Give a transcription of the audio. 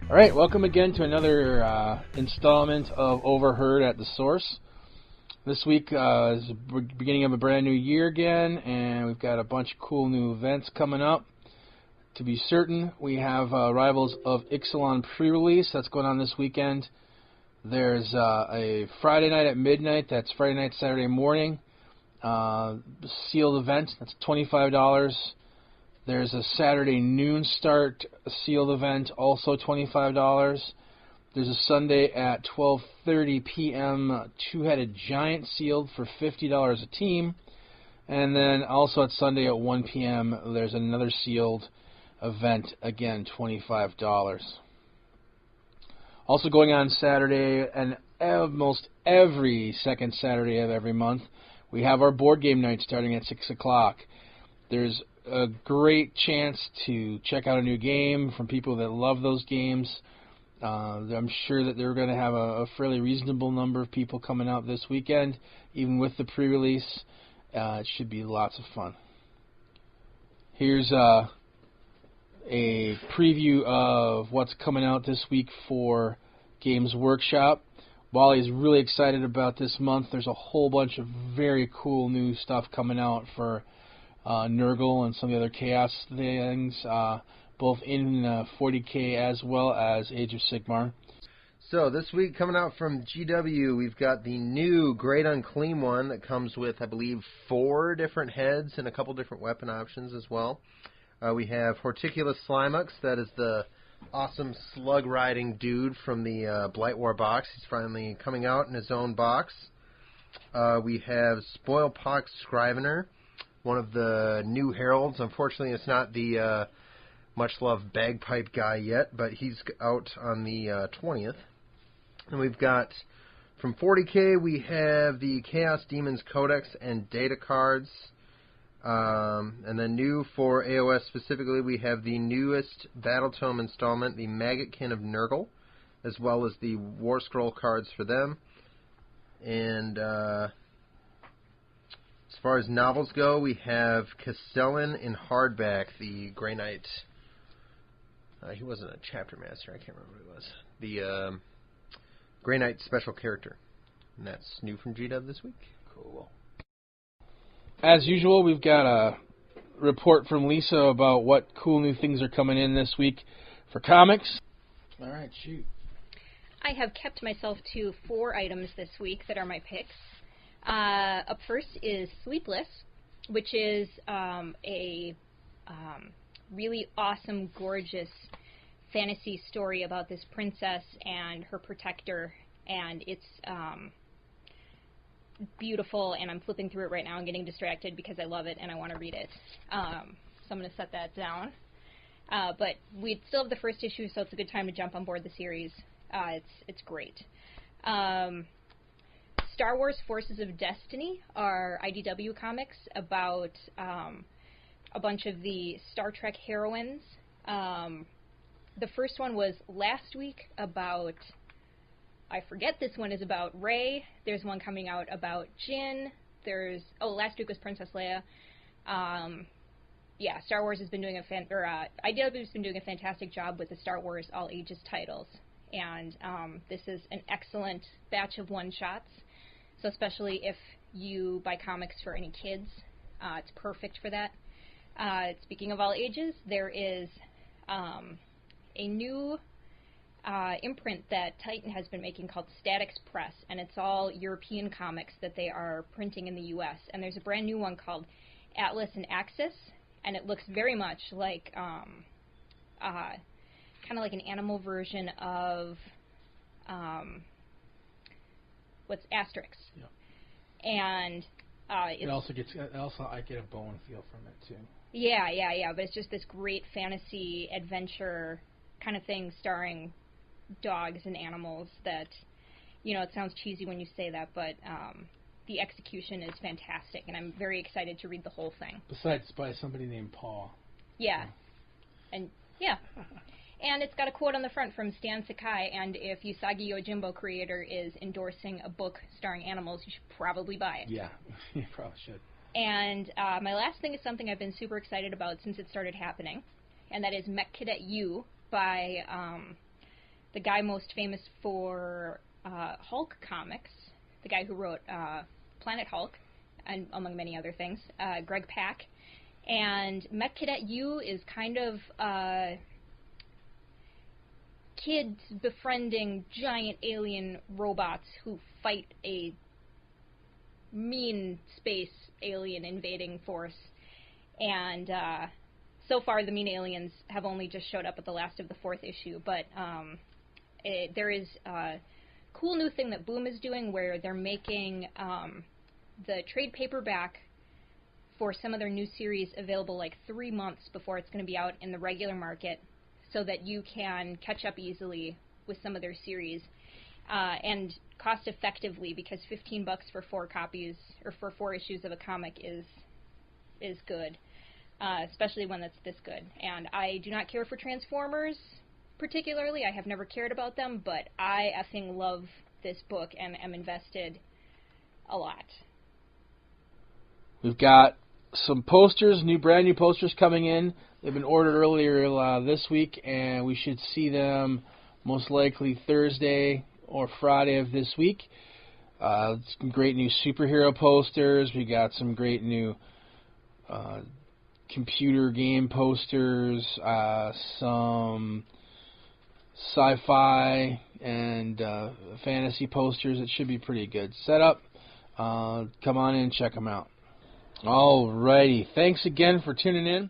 All right, welcome again to another installment of Overheard at the Source. This week is the beginning of a brand new year again, and we've got a bunch of cool new events coming up. To be certain, we have Rivals of Ixalan pre-release that's going on this weekend. There's a Friday night at midnight, that's Friday night, Saturday morning, sealed event, that's $25. There's a Saturday noon start sealed event, also $25. There's a Sunday at 12:30 p.m. two-headed giant sealed for $50 a team. And then also at Sunday at 1 p.m. there's another sealed event, again $25. Also going on Saturday, and almost every second Saturday of every month, we have our board game night starting at 6 o'clock. There's a great chance to check out a new game from people that love those games. I'm sure that they're going to have a fairly reasonable number of people coming out this weekend, even with the pre-release. It should be lots of fun. Here's a preview of what's coming out this week for Games Workshop. Wally's really excited about this month. There's a whole bunch of very cool new stuff coming out for Nurgle and some of the other Chaos things, both in 40K as well as Age of Sigmar. So this week coming out from GW, we've got the new Great Unclean one that comes with, I believe, 4 different heads and a couple different weapon options as well. We have Horticulus Slimux, that is the awesome slug-riding dude from the Blight War box. He's finally coming out in his own box. We have Spoilpox Scrivener, one of the new heralds. Unfortunately, it's not the much-loved bagpipe guy yet, but he's out on the 20th. And we've got, from 40K, we have the Chaos Demons Codex and data cards. And then new for AOS specifically, we have the newest Battle Tome installment, the Maggotkin of Nurgle, as well as the War Scroll cards for them. And as far as novels go, we have Castellan in hardback, the Grey Knight. He wasn't a chapter master, I can't remember who he was. The Grey Knight special character. And that's new from GW this week. Cool. As usual, we've got a report from Lisa about what cool new things are coming in this week for comics. All right, shoot. I have kept myself to 4 items this week that are my picks. Up first is Sleepless, which is a really awesome, gorgeous fantasy story about this princess and her protector, and it's beautiful, and I'm flipping through it right now and getting distracted because I love it and I want to read it. So I'm going to set that down. But we still have the first issue, so it's a good time to jump on board the series. It's great. Star Wars Forces of Destiny are IDW comics about a bunch of the Star Trek heroines. The first one was last week about, I forget this one is about Rey. There's one coming out about Jyn. Last week was Princess Leia. Yeah, Star Wars has been doing IDW has been doing a fantastic job with the Star Wars all ages titles, and this is an excellent batch of one-shots. So especially if you buy comics for any kids, it's perfect for that. Speaking of all ages, there is a new imprint that Titan has been making called Statix Press, and it's all European comics that they are printing in the U.S. And there's a brand new one called Atlas and Axis, and it looks very much like kind of like an animal version of what's Asterix. Yeah. And I get a bone feel from it too. Yeah. But it's just this great fantasy adventure kind of thing starring dogs and animals that, it sounds cheesy when you say that, but the execution is fantastic, and I'm very excited to read the whole thing. Besides by somebody named Paul. Yeah. And, yeah. And it's got a quote on the front from Stan Sakai, and if Usagi Yojimbo creator is endorsing a book starring animals, you should probably buy it. Yeah, you probably should. And my last thing is something I've been super excited about since it started happening, and that is Mech Cadet U by the guy most famous for Hulk comics, the guy who wrote Planet Hulk, and among many other things, Greg Pak. And Mech Cadet U is kind of kids befriending giant alien robots who fight a mean space alien invading force. And so far the mean aliens have only just showed up at the last of the 4th issue, but there is a cool new thing that Boom is doing where they're making the trade paperback for some of their new series available like 3 months before it's going to be out in the regular market, so that you can catch up easily with some of their series, and cost effectively, because $15 for 4 copies or for 4 issues of a comic is good, especially when it's this good. And I do not care for Transformers particularly. I have never cared about them, but I effing love this book and am invested a lot. We've got some posters, brand new posters coming in. They've been ordered earlier this week, and we should see them most likely Thursday or Friday of this week. Some great new superhero posters. We got some great new computer game posters, some sci-fi and fantasy posters. It should be pretty good setup. Come on in and check them out. Alrighty, thanks again for tuning in.